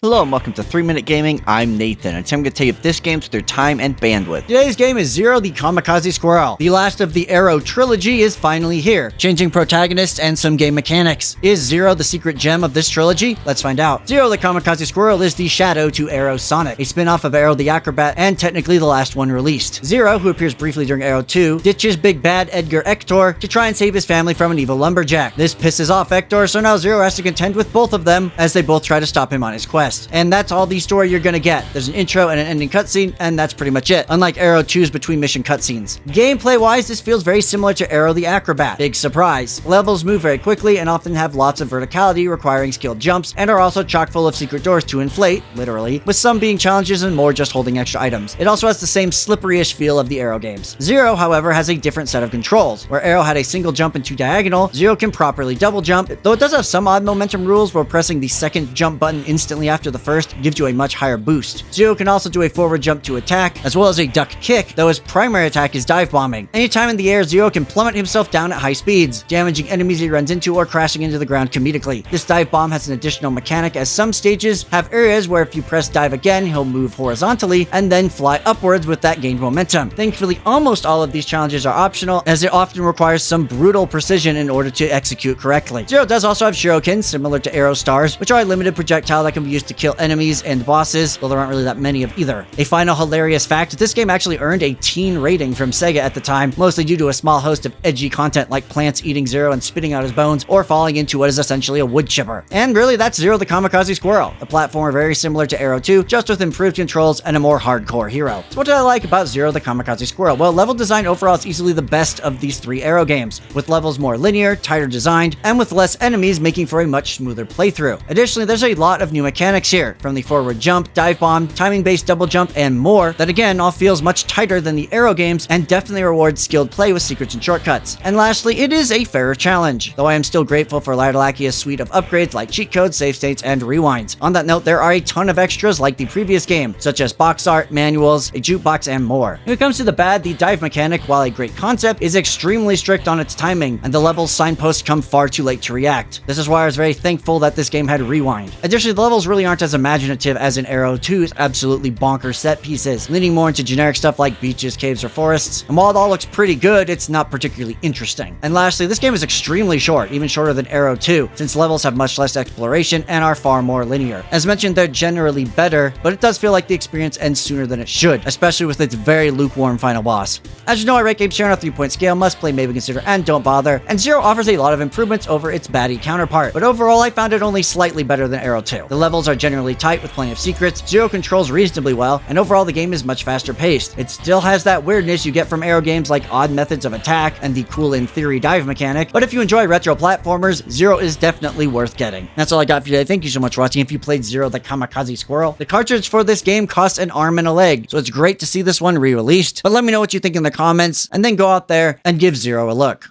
Hello and welcome to 3 Minute Gaming. I'm Nathan, and today I'm going to tell you if this game's their time and bandwidth. Today's game is Zero the Kamikaze Squirrel. The last of the Arrow trilogy is finally here, changing protagonists and some game mechanics. Is Zero the secret gem of this trilogy? Let's find out. Zero the Kamikaze Squirrel is the shadow to Arrow Sonic, a spin-off of Arrow the Acrobat and technically the last one released. Zero, who appears briefly during Arrow 2, ditches big bad Edgar Ector to try and save his family from an evil lumberjack. This pisses off Ector, so now Zero has to contend with both of them as they both try to stop him on his quest. And that's all the story you're gonna get. There's an intro and an ending cutscene, and that's pretty much it, unlike Arrow 2's between mission cutscenes. Gameplay-wise, this feels very similar to Arrow the Acrobat. Big surprise. Levels move very quickly and often have lots of verticality requiring skilled jumps, and are also chock full of secret doors to inflate, literally, with some being challenges and more just holding extra items. It also has the same slippery-ish feel of the Arrow games. Zero, however, has a different set of controls. Where Arrow had a single jump and two diagonal, Zero can properly double jump, though it does have some odd momentum rules where pressing the second jump button instantly after the first gives you a much higher boost. Zero can also do a forward jump to attack, as well as a duck kick, though his primary attack is dive bombing. Anytime in the air, Zero can plummet himself down at high speeds, damaging enemies he runs into or crashing into the ground comedically. This dive bomb has an additional mechanic, as some stages have areas where if you press dive again, he'll move horizontally and then fly upwards with that gained momentum. Thankfully, almost all of these challenges are optional, as it often requires some brutal precision in order to execute correctly. Zero does also have Shuriken, similar to Arrow stars, which are a limited projectile that can be used to kill enemies and bosses, though there aren't really that many of either. A final hilarious fact, this game actually earned a teen rating from Sega at the time, mostly due to a small host of edgy content like plants eating Zero and spitting out his bones, or falling into what is essentially a wood chipper. And really, that's Zero the Kamikaze Squirrel, a platformer very similar to Arrow 2, just with improved controls and a more hardcore hero. So what did I like about Zero the Kamikaze Squirrel? Well, level design overall is easily the best of these three Arrow games, with levels more linear, tighter designed, and with less enemies, making for a much smoother playthrough. Additionally, there's a lot of new mechanics here, from the forward jump, dive bomb, timing-based double jump, and more, that again all feels much tighter than the Arrow games and definitely rewards skilled play with secrets and shortcuts. And lastly, it is a fairer challenge, though I am still grateful for Light-a-Lakia's suite of upgrades like cheat codes, save states, and rewinds. On that note, there are a ton of extras like the previous game, such as box art, manuals, a jukebox, and more. When it comes to the bad, the dive mechanic, while a great concept, is extremely strict on its timing, and the level's signposts come far too late to react. This is why I was very thankful that this game had rewind. Additionally, the levels really aren't as imaginative as in Arrow 2's absolutely bonkers set pieces, leaning more into generic stuff like beaches, caves, or forests. And while it all looks pretty good, it's not particularly interesting. And lastly, this game is extremely short, even shorter than Arrow 2, since levels have much less exploration and are far more linear. As mentioned, they're generally better, but it does feel like the experience ends sooner than it should, especially with its very lukewarm final boss. As you know, I rate games here on a 3-point scale: must play, maybe consider, and don't bother. And Zero offers a lot of improvements over its baddie counterpart, but overall I found it only slightly better than Arrow 2. The levels are generally tight with plenty of secrets, Zero controls reasonably well, and overall the game is much faster paced. It still has that weirdness you get from Arrow games like odd methods of attack and the cool in theory dive mechanic, but if you enjoy retro platformers, Zero is definitely worth getting. That's all I got for you today. Thank you so much for watching. If you played Zero the Kamikaze Squirrel, the cartridge for this game costs an arm and a leg, so it's great to see this one re-released, but let me know what you think in the comments, and then go out there and give Zero a look.